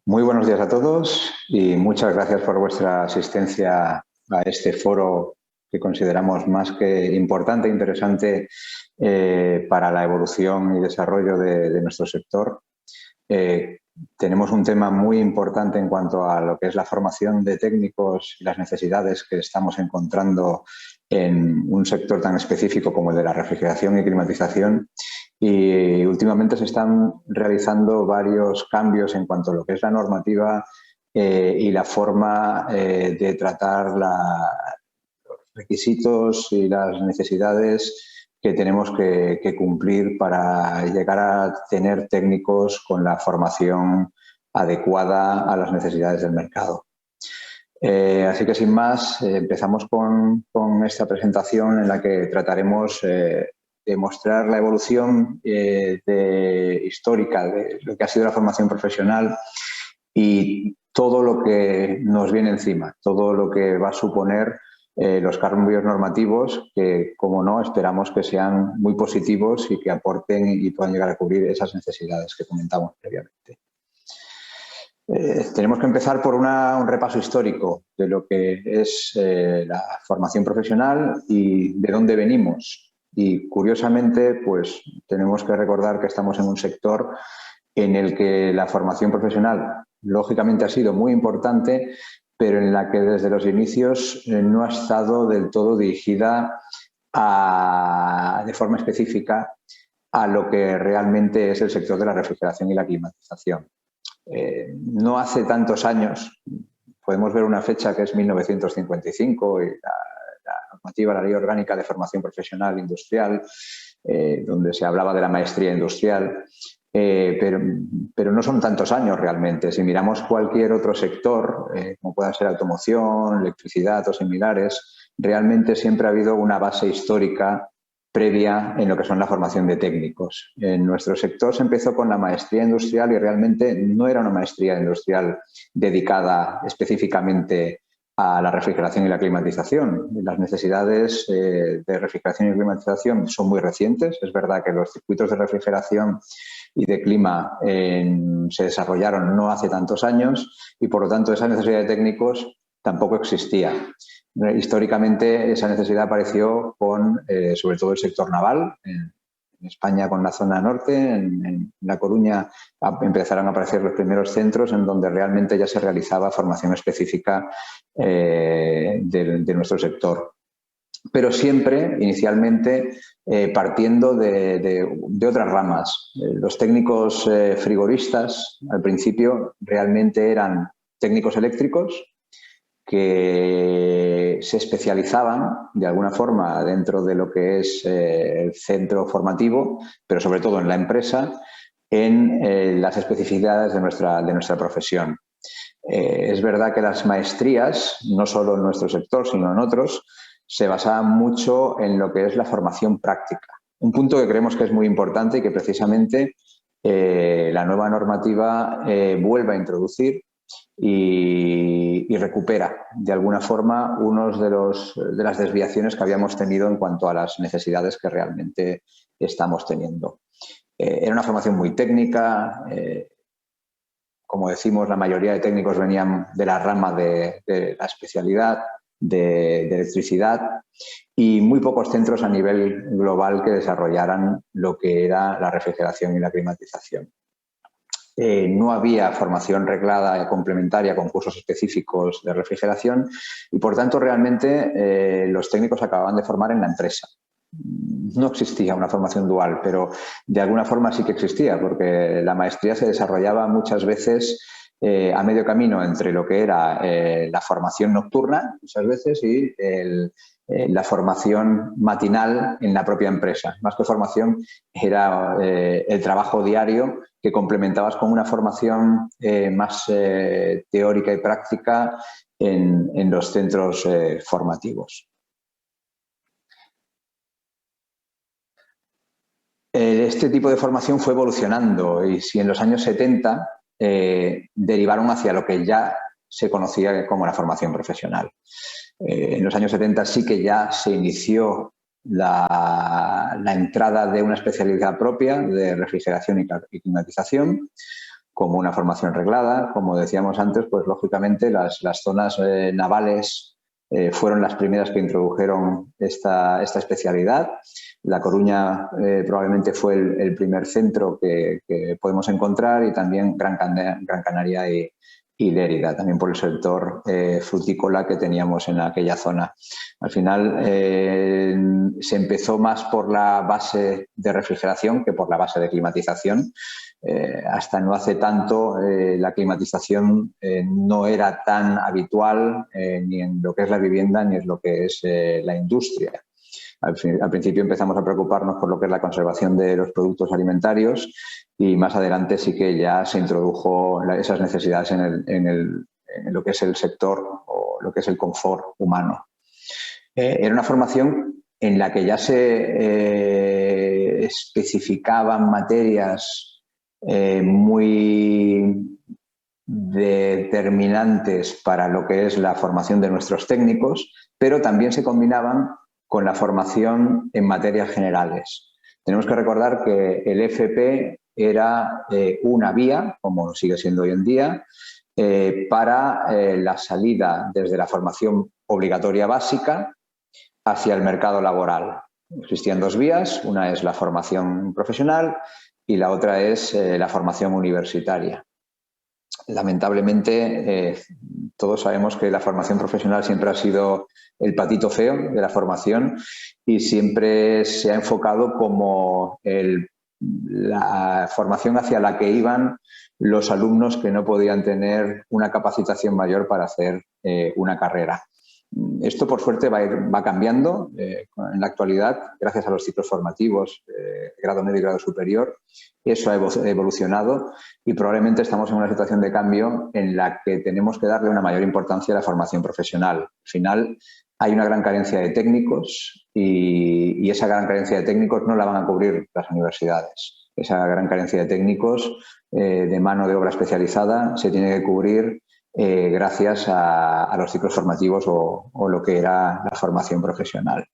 Muy buenos días a todos y muchas gracias por vuestra asistencia a este foro que consideramos más que importante e interesante para la evolución y desarrollo de nuestro sector. Tenemos un tema muy importante en cuanto a lo que es la formación de técnicos y las necesidades que estamos encontrando en un sector tan específico como el de la refrigeración y climatización. Y últimamente se están realizando varios cambios en cuanto a lo que es la normativa y la forma de tratar los requisitos y las necesidades que tenemos que cumplir para llegar a tener técnicos con la formación adecuada a las necesidades del mercado. Así que sin más, empezamos con esta presentación en la que trataremos de mostrar la evolución histórica de lo que ha sido la formación profesional y todo lo que nos viene encima, todo lo que va a suponer los cambios normativos que, como no, esperamos que sean muy positivos y que aporten y puedan llegar a cubrir esas necesidades que comentamos previamente. Tenemos que empezar por un repaso histórico de lo que es la formación profesional y de dónde venimos. Y curiosamente, pues tenemos que recordar que estamos en un sector en el que la formación profesional lógicamente ha sido muy importante, pero en la que desde los inicios no ha estado del todo dirigida de forma específica a lo que realmente es el sector de la refrigeración y la climatización. No hace tantos años, podemos ver una fecha que es 1955 y la normativa, la Ley Orgánica de Formación Profesional Industrial, donde se hablaba de la maestría industrial, pero no son tantos años realmente. Si miramos cualquier otro sector, como pueda ser automoción, electricidad o similares, realmente siempre ha habido una base histórica previa en lo que son la formación de técnicos. En nuestro sector se empezó con la maestría industrial y realmente no era una maestría industrial dedicada específicamente a la refrigeración y la climatización. Las necesidades de refrigeración y climatización son muy recientes. Es verdad que los circuitos de refrigeración y de clima se desarrollaron no hace tantos años y, por lo tanto, esa necesidad de técnicos tampoco existía. Históricamente esa necesidad apareció con, sobre todo, el sector naval. En España, con la zona norte, en La Coruña, empezaron a aparecer los primeros centros en donde realmente ya se realizaba formación específica de nuestro sector. Pero siempre, inicialmente, partiendo de otras ramas. Los técnicos frigoristas, al principio, realmente eran técnicos eléctricos que se especializaban de alguna forma dentro de lo que es el centro formativo, pero sobre todo en la empresa, en las especificidades de nuestra profesión. Es verdad que las maestrías, no solo en nuestro sector, sino en otros, se basaban mucho en lo que es la formación práctica. Un punto que creemos que es muy importante y que precisamente la nueva normativa vuelve a introducir y recupera de alguna forma unos de las desviaciones que habíamos tenido en cuanto a las necesidades que realmente estamos teniendo. Era una formación muy técnica. Como decimos, la mayoría de técnicos venían de la rama de la especialidad de electricidad y muy pocos centros a nivel global que desarrollaran lo que era la refrigeración y la climatización. No había formación reglada y complementaria con cursos específicos de refrigeración y, por tanto, realmente los técnicos acababan de formar en la empresa. No existía una formación dual, pero de alguna forma sí que existía, porque la maestría se desarrollaba muchas veces a medio camino entre lo que era la formación nocturna, muchas veces, y la formación matinal en la propia empresa. Más que formación, era el trabajo diario que complementabas con una formación más teórica y práctica en los centros formativos. Este tipo de formación fue evolucionando y si en los años 70 derivaron hacia lo que ya se conocía como la formación profesional. En los años 70 sí que ya se inició la entrada de una especialidad propia de refrigeración y climatización, como una formación reglada. Como decíamos antes, pues lógicamente las zonas navales fueron las primeras que introdujeron esta especialidad. La Coruña probablemente fue el primer centro que podemos encontrar, y también Gran Canaria y Lérida, también por el sector frutícola que teníamos en aquella zona. Al final se empezó más por la base de refrigeración que por la base de climatización. Hasta no hace tanto la climatización no era tan habitual ni en lo que es la vivienda ni en lo que es la industria. Al principio empezamos a preocuparnos por lo que es la conservación de los productos alimentarios, y más adelante sí que ya se introdujo esas necesidades en lo que es el sector o lo que es el confort humano. Era una formación en la que ya se especificaban materias muy determinantes para lo que es la formación de nuestros técnicos, pero también se combinaban con la formación en materias generales. Tenemos que recordar que el FP era una vía, como sigue siendo hoy en día, para la salida desde la formación obligatoria básica hacia el mercado laboral. Existían dos vías, una es la formación profesional y la otra es la formación universitaria. Lamentablemente, todos sabemos que la formación profesional siempre ha sido el patito feo de la formación, y siempre se ha enfocado como la formación hacia la que iban los alumnos que no podían tener una capacitación mayor para hacer una carrera. Esto, por suerte, va cambiando en la actualidad, gracias a los ciclos formativos, grado medio y grado superior. Eso ha evolucionado, y probablemente estamos en una situación de cambio en la que tenemos que darle una mayor importancia a la formación profesional. Al final, hay una gran carencia de técnicos, y esa gran carencia de técnicos no la van a cubrir las universidades. Esa gran carencia de técnicos, de mano de obra especializada, se tiene que cubrir gracias a los ciclos formativos o lo que era la formación profesional.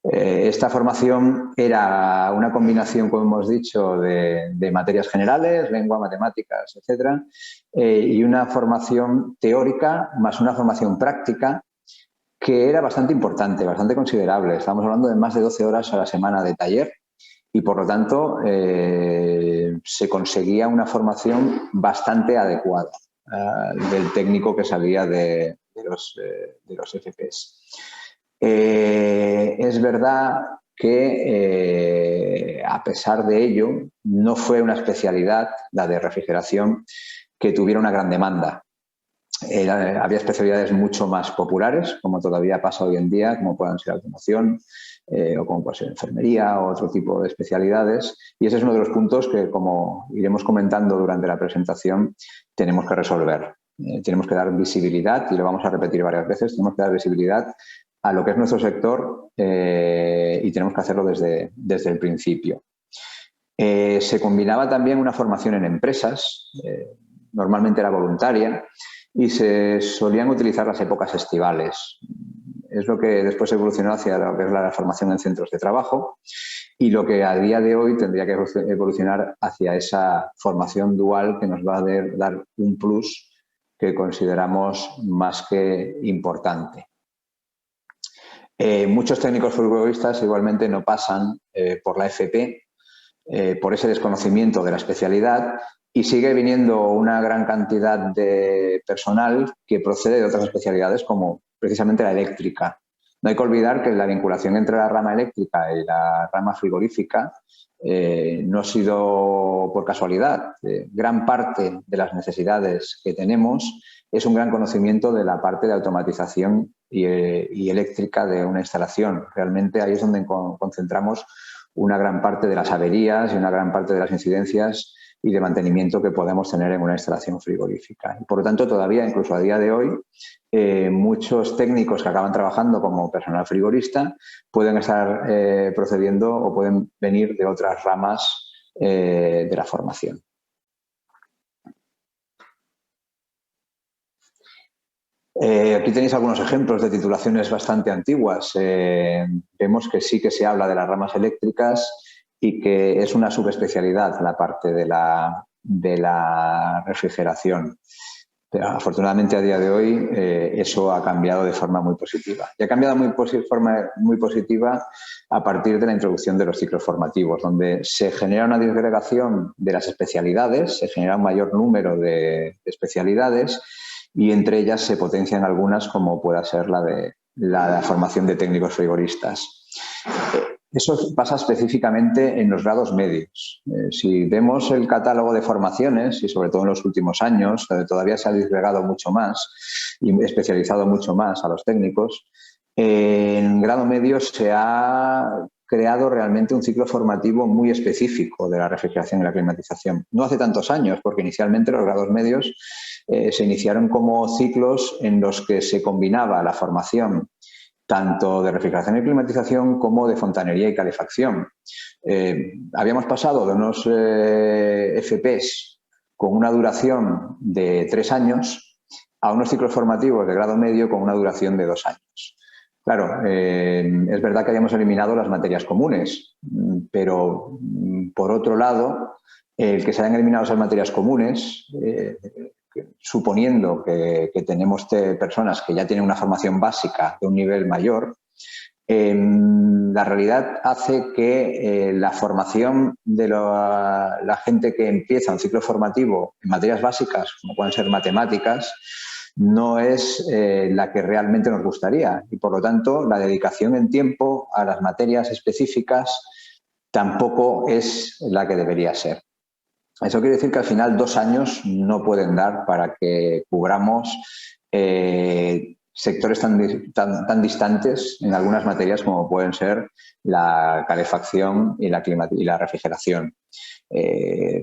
Esta formación era una combinación, como hemos dicho, de materias generales, lengua, matemáticas, etcétera, y una formación teórica más una formación práctica que era bastante importante, bastante considerable. Estamos hablando de más de 12 horas a la semana de taller, y por lo tanto se conseguía una formación bastante adecuada del técnico que salía de los FPs. Es verdad que, a pesar de ello, no fue una especialidad, la de refrigeración, que tuviera una gran demanda. Había especialidades mucho más populares, como todavía pasa hoy en día, como puedan ser automoción, o como puede ser enfermería o otro tipo de especialidades, y ese es uno de los puntos que, como iremos comentando durante la presentación, tenemos que resolver. Tenemos que dar visibilidad, y lo vamos a repetir varias veces, tenemos que dar visibilidad a lo que es nuestro sector, y tenemos que hacerlo desde el principio. Se combinaba también una formación en empresas, normalmente era voluntaria, y se solían utilizar las épocas estivales. Es lo que después evolucionó hacia lo que es la formación en centros de trabajo, y lo que a día de hoy tendría que evolucionar hacia esa formación dual, que nos va a dar un plus que consideramos más que importante. Muchos técnicos futbolistas igualmente no pasan por la FP por ese desconocimiento de la especialidad, y sigue viniendo una gran cantidad de personal que procede de otras especialidades, como precisamente la eléctrica. No hay que olvidar que la vinculación entre la rama eléctrica y la rama frigorífica no ha sido por casualidad. Gran parte de las necesidades que tenemos es un gran conocimiento de la parte de automatización y eléctrica de una instalación. Realmente ahí es donde concentramos una gran parte de las averías y una gran parte de las incidencias y de mantenimiento que podemos tener en una instalación frigorífica. Y por lo tanto, todavía, incluso a día de hoy, muchos técnicos que acaban trabajando como personal frigorista pueden estar procediendo o pueden venir de otras ramas de la formación. Aquí tenéis algunos ejemplos de titulaciones bastante antiguas. Vemos que sí que se habla de las ramas eléctricas y que es una subespecialidad la parte de la de la refrigeración. Pero afortunadamente a día de hoy eso ha cambiado de forma muy positiva. Y ha cambiado de forma muy positiva a partir de la introducción de los ciclos formativos, donde se genera una disgregación de las especialidades, se genera un mayor número de especialidades y entre ellas se potencian algunas como pueda ser la de la formación de técnicos frigoristas. Eso pasa específicamente en los grados medios. Si vemos el catálogo de formaciones, y sobre todo en los últimos años, donde todavía se ha disgregado mucho más y especializado mucho más a los técnicos, en grado medio se ha creado realmente un ciclo formativo muy específico de la refrigeración y la climatización. No hace tantos años, porque inicialmente los grados medios se iniciaron como ciclos en los que se combinaba la formación tanto de refrigeración y climatización como de fontanería y calefacción. Habíamos pasado de unos FPs con una duración de 3 años a unos ciclos formativos de grado medio con una duración de 2 años. Claro, es verdad que habíamos eliminado las materias comunes, pero por otro lado, el que se hayan eliminado esas materias comunes, suponiendo que tenemos personas que ya tienen una formación básica de un nivel mayor, la realidad hace que la formación de la gente que empieza un ciclo formativo en materias básicas, como pueden ser matemáticas, no es la que realmente nos gustaría y, por lo tanto, la dedicación en tiempo a las materias específicas tampoco es la que debería ser. Eso quiere decir que al final 2 años no pueden dar para que cubramos sectores tan distantes en algunas materias como pueden ser la calefacción y la refrigeración.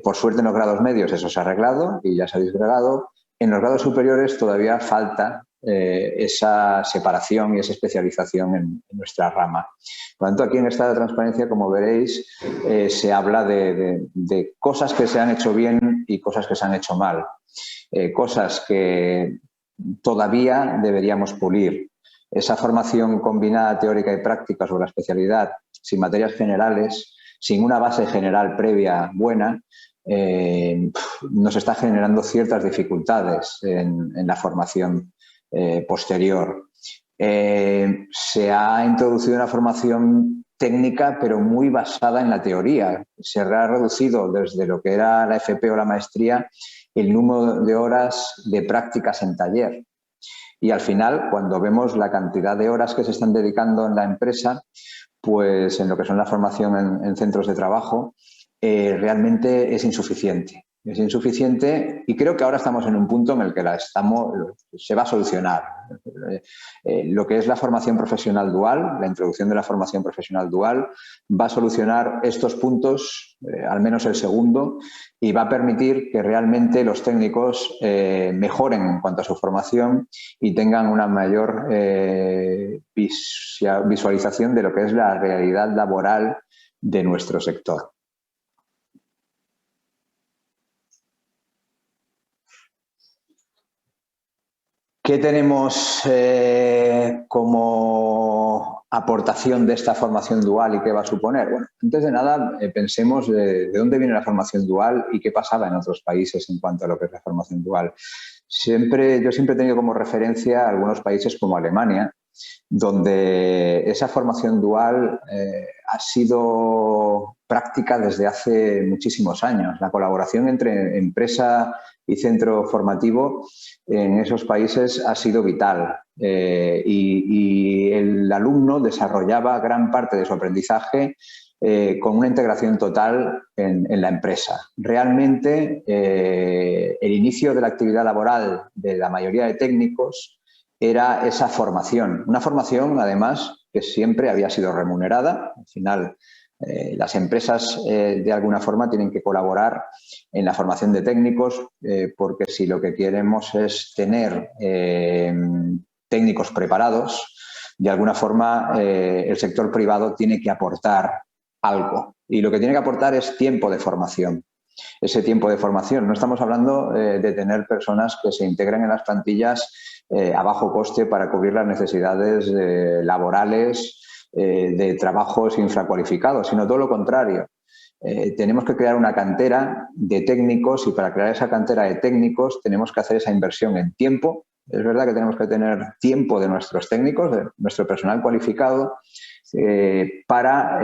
Por suerte en los grados medios eso se ha arreglado y ya se ha disgregado. En los grados superiores todavía falta esa separación y esa especialización en nuestra rama. Por lo tanto, aquí en esta transparencia, como veréis, se habla de cosas que se han hecho bien y cosas que se han hecho mal. Cosas que todavía deberíamos pulir. Esa formación combinada teórica y práctica sobre la especialidad, sin materias generales, sin una base general previa buena, nos está generando ciertas dificultades en la formación posterior. Se ha introducido una formación técnica, pero muy basada en la teoría. Se ha reducido desde lo que era la FP o la maestría el número de horas de prácticas en taller. Y al final, cuando vemos la cantidad de horas que se están dedicando en la empresa, pues en lo que son la formación en centros de trabajo, realmente es insuficiente. Es insuficiente y creo que ahora estamos en un punto en el que se va a solucionar. Lo que es la formación profesional dual, la introducción de la formación profesional dual, va a solucionar estos puntos, al menos el segundo, y va a permitir que realmente los técnicos mejoren en cuanto a su formación y tengan una mayor visualización de lo que es la realidad laboral de nuestro sector. ¿Qué tenemos como aportación de esta formación dual y qué va a suponer? Bueno, antes de nada, pensemos de dónde viene la formación dual y qué pasaba en otros países en cuanto a lo que es la formación dual. Yo siempre he tenido como referencia algunos países como Alemania, donde esa formación dual ha sido práctica desde hace muchísimos años. La colaboración entre empresa y centro formativo en esos países ha sido vital y el alumno desarrollaba gran parte de su aprendizaje con una integración total en la empresa. Realmente, el inicio de la actividad laboral de la mayoría de técnicos era esa formación. Una formación, además, que siempre había sido remunerada. Al final, las empresas, de alguna forma, tienen que colaborar en la formación de técnicos porque si lo que queremos es tener técnicos preparados, de alguna forma, el sector privado tiene que aportar algo. Y lo que tiene que aportar es tiempo de formación. Ese tiempo de formación. No estamos hablando de tener personas que se integren en las plantillas a bajo coste para cubrir las necesidades laborales de trabajos infracualificados, sino todo lo contrario. tenemos que crear una cantera de técnicos y para crear esa cantera de técnicos tenemos que hacer esa inversión en tiempo. Es verdad que tenemos que tener tiempo de nuestros técnicos, de nuestro personal cualificado, para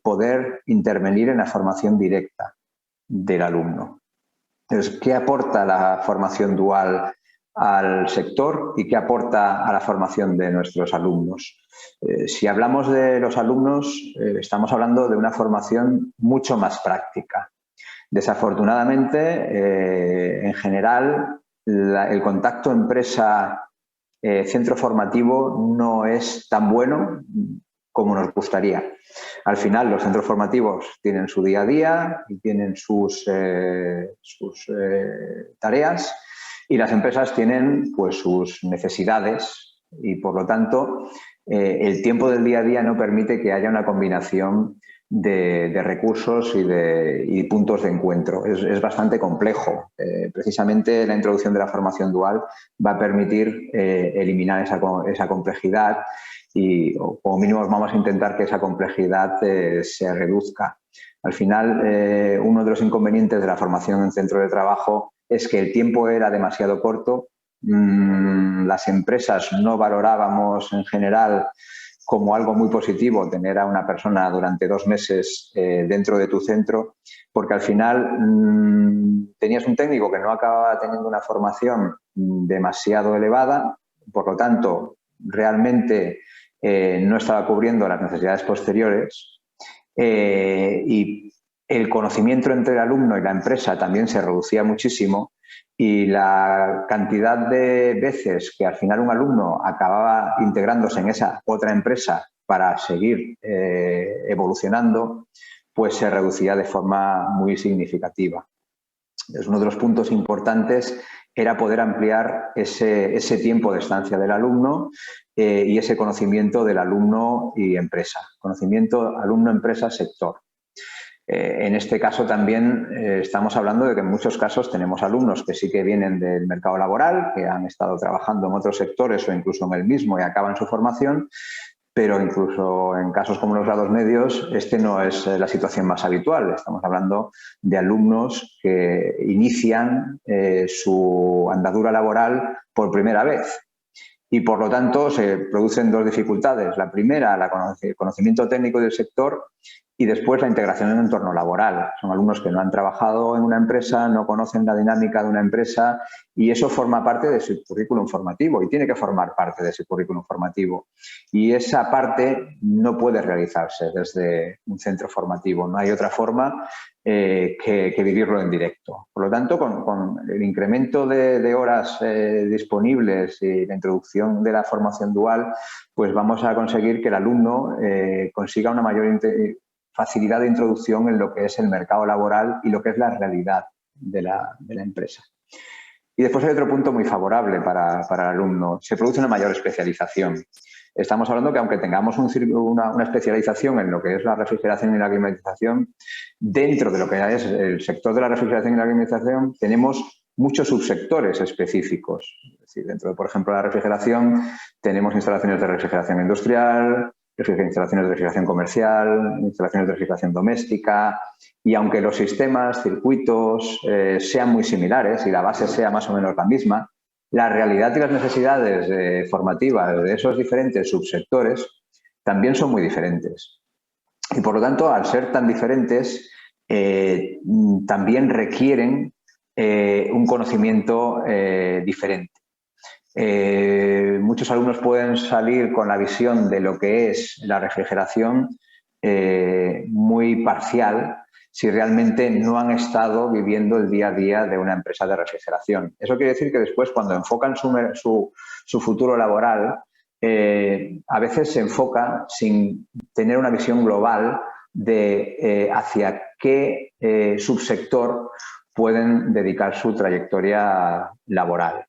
poder intervenir en la formación directa del alumno. Entonces, ¿qué aporta la formación dual al sector y qué aporta a la formación de nuestros alumnos? Si hablamos de los alumnos, estamos hablando de una formación mucho más práctica. Desafortunadamente, en general, el contacto empresa-centro formativo no es tan bueno como nos gustaría. Al final, los centros formativos tienen su día a día y tienen sus tareas y las empresas tienen pues, sus necesidades y, por lo tanto, el tiempo del día a día no permite que haya una combinación de recursos y puntos de encuentro. Es bastante complejo. Precisamente la introducción de la formación dual va a permitir eliminar esa complejidad y como mínimo vamos a intentar que esa complejidad se reduzca. Al final, uno de los inconvenientes de la formación en centro de trabajo es que el tiempo era demasiado corto. Las empresas no valorábamos en general como algo muy positivo tener a una persona durante 2 meses dentro de tu centro, porque al final tenías un técnico que no acababa teniendo una formación demasiado elevada, por lo tanto, realmente no estaba cubriendo las necesidades posteriores y el conocimiento entre el alumno y la empresa también se reducía muchísimo y la cantidad de veces que al final un alumno acababa integrándose en esa otra empresa para seguir evolucionando, pues se reducía de forma muy significativa. Es uno de los puntos importantes era poder ampliar ese tiempo de estancia del alumno y ese conocimiento del alumno y empresa. Conocimiento alumno, empresa, sector. En este caso también estamos hablando de que en muchos casos tenemos alumnos que sí que vienen del mercado laboral, que han estado trabajando en otros sectores o incluso en el mismo y acaban su formación, pero incluso en casos como los grados medios, no es la situación más habitual. Estamos hablando de alumnos que inician su andadura laboral por primera vez. Y, por lo tanto, se producen 2 dificultades. La primera, el conocimiento técnico del sector y después la integración en el entorno laboral. Son alumnos que no han trabajado en una empresa, no conocen la dinámica de una empresa y eso forma parte de su currículum formativo y tiene que formar parte de ese currículum formativo. Y esa parte no puede realizarse desde un centro formativo. No hay otra forma que vivirlo en directo. Por lo tanto, con el incremento de horas disponibles y la introducción de la formación dual, pues vamos a conseguir que el alumno consiga una mayor facilidad de introducción en lo que es el mercado laboral y lo que es la realidad de la empresa. Y después hay otro punto muy favorable para el alumno. Se produce una mayor especialización. Estamos hablando que aunque tengamos una especialización en lo que es la refrigeración y la climatización, dentro de lo que es el sector de la refrigeración y la climatización tenemos muchos subsectores específicos. Es decir, dentro de, por ejemplo, la refrigeración tenemos instalaciones de refrigeración industrial, instalaciones de refrigeración comercial, instalaciones de refrigeración doméstica y aunque los sistemas, circuitos sean muy similares y la base sea más o menos la misma, la realidad y las necesidades formativas de esos diferentes subsectores también son muy diferentes. Y por lo tanto, al ser tan diferentes, también requieren un conocimiento diferente. Muchos alumnos pueden salir con la visión de lo que es la refrigeración muy parcial si realmente no han estado viviendo el día a día de una empresa de refrigeración. Eso quiere decir que después, cuando enfocan su futuro laboral, a veces se enfoca sin tener una visión global de hacia qué subsector pueden dedicar su trayectoria laboral.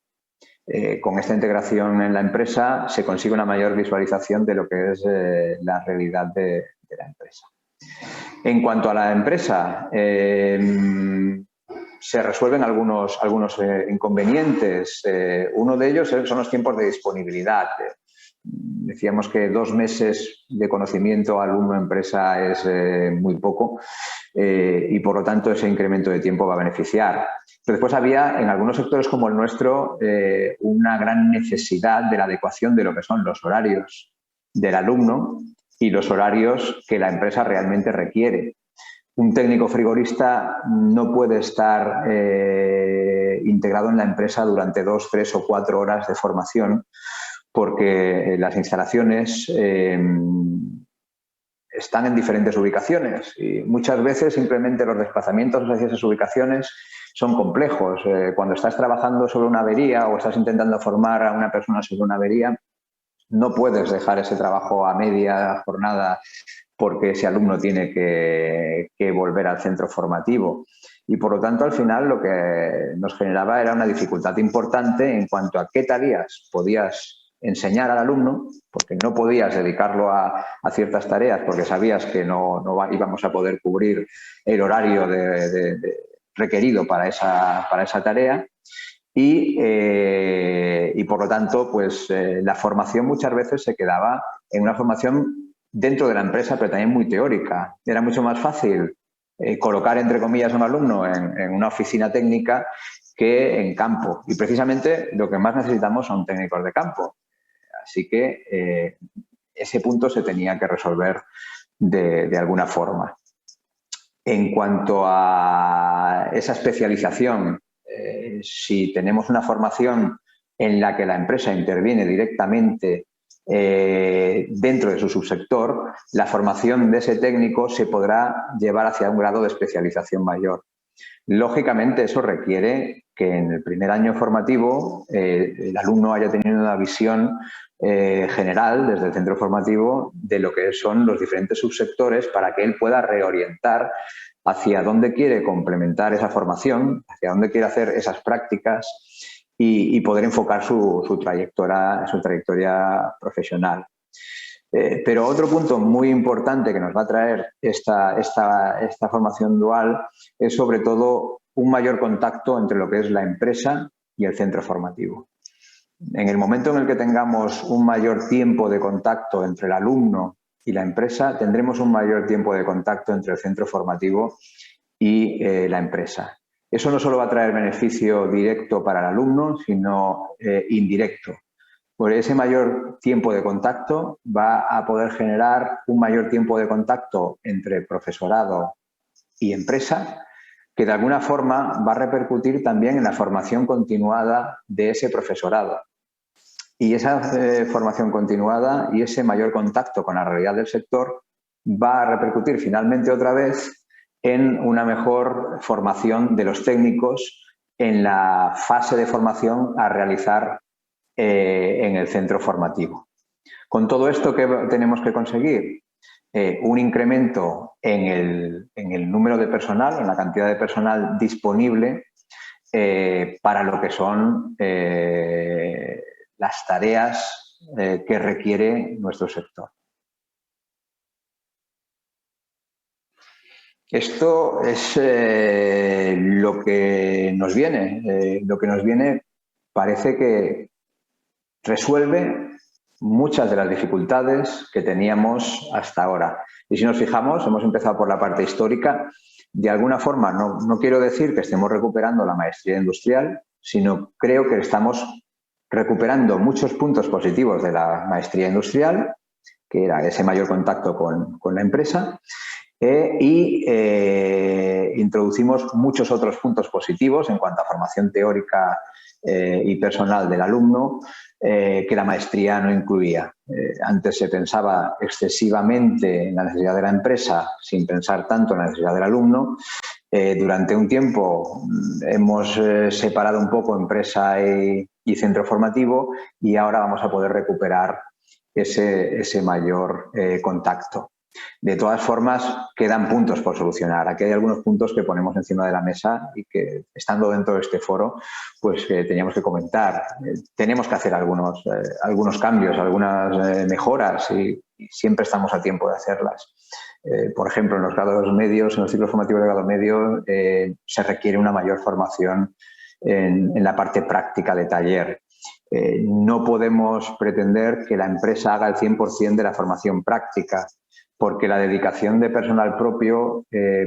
Con esta integración en la empresa se consigue una mayor visualización de lo que es la realidad de la empresa. En cuanto a la empresa, se resuelven algunos inconvenientes. Uno de ellos son los tiempos de disponibilidad. Decíamos que 2 meses de conocimiento alumno-empresa es muy poco y por lo tanto ese incremento de tiempo va a beneficiar. Pero después había en algunos sectores como el nuestro una gran necesidad de la adecuación de lo que son los horarios del alumno y los horarios que la empresa realmente requiere. Un técnico frigorista no puede estar integrado en la empresa durante 2, 3 o 4 horas de formación porque las instalaciones están en diferentes ubicaciones y muchas veces simplemente los desplazamientos hacia esas ubicaciones son complejos. Cuando estás trabajando sobre una avería o estás intentando formar a una persona sobre una avería, no puedes dejar ese trabajo a media jornada porque ese alumno tiene que volver al centro formativo. Y por lo tanto, al final, lo que nos generaba era una dificultad importante en cuanto a qué tareas podías enseñar al alumno, porque no podías dedicarlo a ciertas tareas porque sabías que no íbamos a poder cubrir el horario requerido para esa tarea. Y por lo tanto, pues la formación muchas veces se quedaba en una formación dentro de la empresa, pero también muy teórica. Era mucho más fácil colocar, entre comillas, a un alumno en una oficina técnica que en campo. Y precisamente lo que más necesitamos son técnicos de campo. Así que ese punto se tenía que resolver de alguna forma. En cuanto a esa especialización, si tenemos una formación en la que la empresa interviene directamente dentro de su subsector, la formación de ese técnico se podrá llevar hacia un grado de especialización mayor. Lógicamente, eso requiere que en el primer año formativo el alumno haya tenido una visión general desde el centro formativo de lo que son los diferentes subsectores para que él pueda reorientar hacia dónde quiere complementar esa formación, hacia dónde quiere hacer esas prácticas y poder enfocar su trayectoria profesional. Pero otro punto muy importante que nos va a traer esta formación dual es sobre todo un mayor contacto entre lo que es la empresa y el centro formativo. En el momento en el que tengamos un mayor tiempo de contacto entre el alumno y la empresa, tendremos un mayor tiempo de contacto entre el centro formativo y la empresa. Eso no solo va a traer beneficio directo para el alumno, sino indirecto. Por ese mayor tiempo de contacto va a poder generar un mayor tiempo de contacto entre profesorado y empresa, que de alguna forma va a repercutir también en la formación continuada de ese profesorado. Y esa formación continuada y ese mayor contacto con la realidad del sector va a repercutir finalmente otra vez en una mejor formación de los técnicos en la fase de formación a realizar en el centro formativo. Con todo esto, ¿qué tenemos que conseguir? Un incremento en el número de personal, en la cantidad de personal disponible para lo que son las tareas que requiere nuestro sector. Esto es lo que nos viene. Lo que nos viene parece que resuelve muchas de las dificultades que teníamos hasta ahora. Y si nos fijamos, hemos empezado por la parte histórica. De alguna forma, no quiero decir que estemos recuperando la maestría industrial, sino creo que estamos recuperando muchos puntos positivos de la maestría industrial, que era ese mayor contacto con la empresa, y introducimos muchos otros puntos positivos en cuanto a formación teórica y personal del alumno, que la maestría no incluía. Antes se pensaba excesivamente en la necesidad de la empresa sin pensar tanto en la necesidad del alumno. Durante un tiempo hemos separado un poco empresa y centro formativo y ahora vamos a poder recuperar ese mayor contacto. De todas formas, quedan puntos por solucionar. Aquí hay algunos puntos que ponemos encima de la mesa y que, estando dentro de este foro, pues teníamos que comentar. Tenemos que hacer algunos cambios, algunas mejoras y siempre estamos a tiempo de hacerlas. Por ejemplo, en los grados medios, en los ciclos formativos de grado medio, se requiere una mayor formación en la parte práctica de taller. No podemos pretender que la empresa haga el 100% de la formación práctica. porque la dedicación de personal propio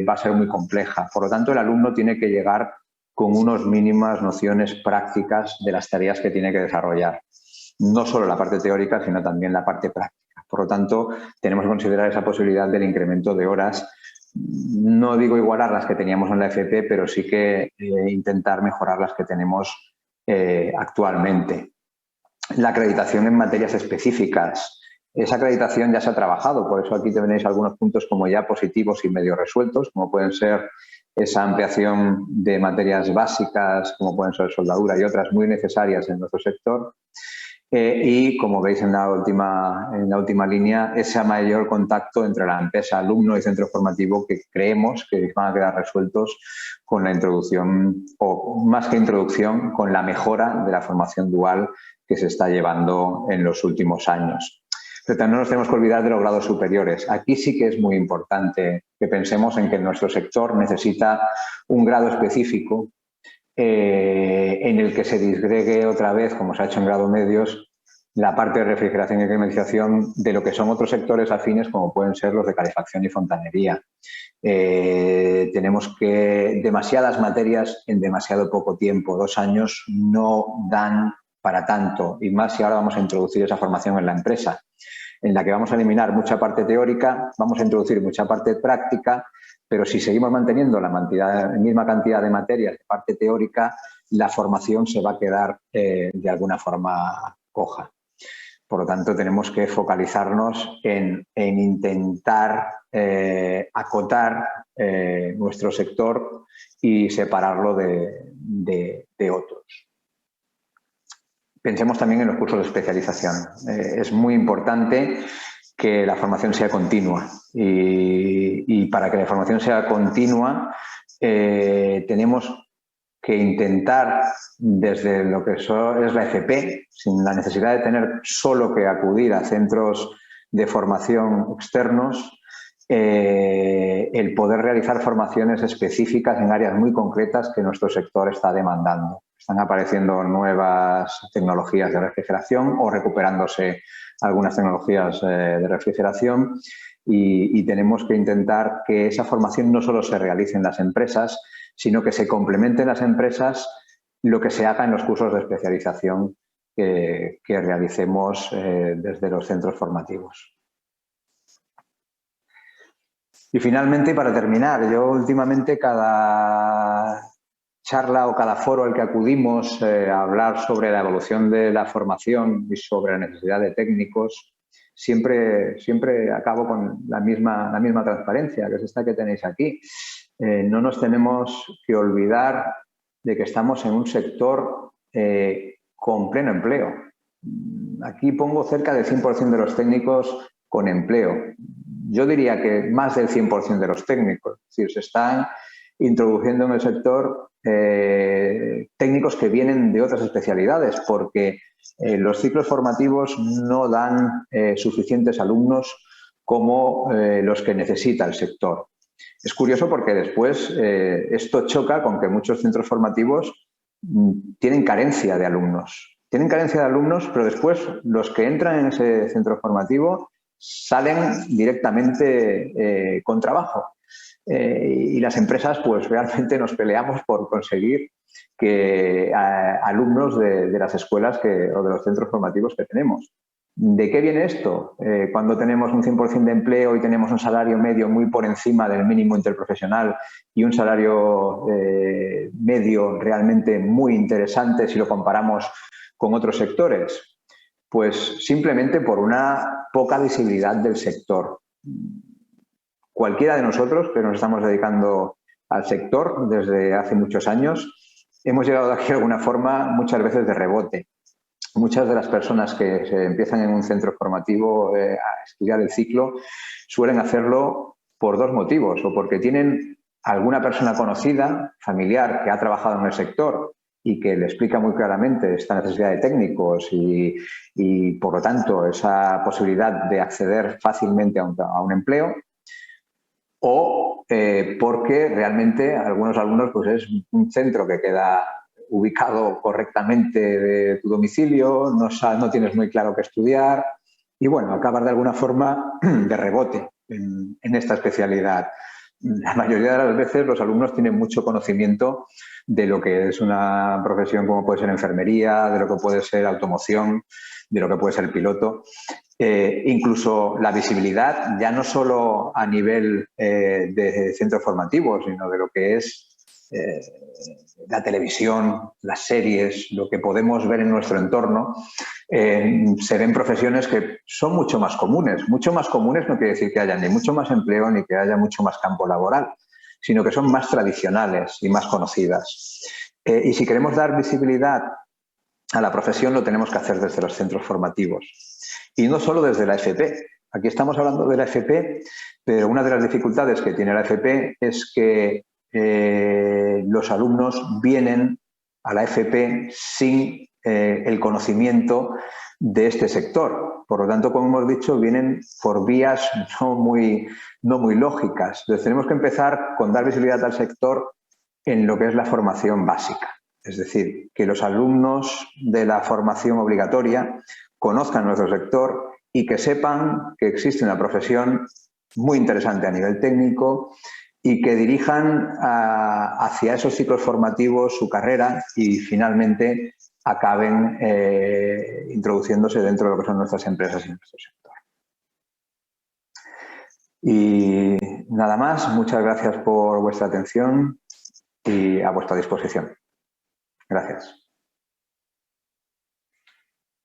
va a ser muy compleja. Por lo tanto, el alumno tiene que llegar con unas mínimas nociones prácticas de las tareas que tiene que desarrollar. No solo la parte teórica, sino también la parte práctica. Por lo tanto, tenemos que considerar esa posibilidad del incremento de horas. No digo igualar las que teníamos en la FP, pero sí que intentar mejorar las que tenemos actualmente. La acreditación en materias específicas. Esa acreditación ya se ha trabajado, por eso aquí tenéis algunos puntos como ya positivos y medio resueltos, como pueden ser esa ampliación de materias básicas, como pueden ser soldadura y otras muy necesarias en nuestro sector. Y, como veis en la última línea, ese mayor contacto entre la empresa, alumno y centro formativo que creemos que van a quedar resueltos con la introducción, o más que introducción, con la mejora de la formación dual que se está llevando en los últimos años. Pero también no nos tenemos que olvidar de los grados superiores. Aquí sí que es muy importante que pensemos en que nuestro sector necesita un grado específico en el que se disgregue otra vez, como se ha hecho en grado medios, la parte de refrigeración y climatización de lo que son otros sectores afines, como pueden ser los de calefacción y fontanería. Tenemos que demasiadas materias en demasiado poco tiempo. 2 años no dan para tanto, y más si ahora vamos a introducir esa formación en la empresa, en la que vamos a eliminar mucha parte teórica, vamos a introducir mucha parte práctica, pero si seguimos manteniendo la misma cantidad de materias de parte teórica, la formación se va a quedar de alguna forma coja. Por lo tanto, tenemos que focalizarnos en intentar acotar nuestro sector y separarlo de otros. Pensemos también en los cursos de especialización. Es muy importante que la formación sea continua y para que la formación sea continua tenemos que intentar desde lo que es la FP, sin la necesidad de tener solo que acudir a centros de formación externos, el poder realizar formaciones específicas en áreas muy concretas que nuestro sector está demandando. Están apareciendo nuevas tecnologías de refrigeración o recuperándose algunas tecnologías de refrigeración y tenemos que intentar que esa formación no solo se realice en las empresas, sino que se complemente en las empresas lo que se haga en los cursos de especialización que realicemos desde los centros formativos. Y finalmente, para terminar, yo últimamente cada charla o cada foro al que acudimos a hablar sobre la evolución de la formación y sobre la necesidad de técnicos, siempre acabo con la misma transparencia, que es esta que tenéis aquí. No nos tenemos que olvidar de que estamos en un sector con pleno empleo. Aquí pongo cerca del 100% de los técnicos con empleo. Yo diría que más del 100% de los técnicos. Es decir, se están introduciendo en el sector técnicos que vienen de otras especialidades porque los ciclos formativos no dan suficientes alumnos como los que necesita el sector. Es curioso porque después esto choca con que muchos centros formativos tienen carencia de alumnos. Tienen carencia de alumnos, pero después los que entran en ese centro formativo salen directamente con trabajo. Y las empresas pues realmente nos peleamos por conseguir que alumnos de las escuelas o de los centros formativos que tenemos. ¿De qué viene esto? Cuando tenemos un 100% de empleo y tenemos un salario medio muy por encima del mínimo interprofesional y un salario medio realmente muy interesante si lo comparamos con otros sectores, pues simplemente por una poca visibilidad del sector. Cualquiera de nosotros que nos estamos dedicando al sector desde hace muchos años, hemos llegado aquí de alguna forma muchas veces de rebote. Muchas de las personas que se empiezan en un centro formativo a estudiar el ciclo suelen hacerlo por 2 motivos, o porque tienen alguna persona conocida, familiar, que ha trabajado en el sector y que le explica muy claramente esta necesidad de técnicos y por lo tanto, esa posibilidad de acceder fácilmente a un empleo, o porque realmente algunos alumnos pues es un centro que queda ubicado correctamente de tu domicilio, no tienes muy claro qué estudiar y bueno, acabas de alguna forma de rebote. en esta especialidad. La mayoría de las veces los alumnos tienen mucho conocimiento de lo que es una profesión como puede ser enfermería, de lo que puede ser automoción, de lo que puede ser piloto. Incluso la visibilidad, ya no solo a nivel de centros formativos, sino de lo que es la televisión, las series, lo que podemos ver en nuestro entorno, se ven profesiones que son mucho más comunes. Mucho más comunes no quiere decir que haya ni mucho más empleo ni que haya mucho más campo laboral, sino que son más tradicionales y más conocidas. Y si queremos dar visibilidad a la profesión, lo tenemos que hacer desde los centros formativos. Y no solo desde la FP. Aquí estamos hablando de la FP, pero una de las dificultades que tiene la FP es que los alumnos vienen a la FP sin el conocimiento de este sector. Por lo tanto, como hemos dicho, vienen por vías no muy lógicas. Entonces, tenemos que empezar con dar visibilidad al sector en lo que es la formación básica. Es decir, que los alumnos de la formación obligatoria conozcan nuestro sector y que sepan que existe una profesión muy interesante a nivel técnico y que dirijan hacia esos ciclos formativos su carrera y finalmente acaben introduciéndose dentro de lo que son nuestras empresas y nuestro sector. Y nada más, muchas gracias por vuestra atención y a vuestra disposición. Gracias.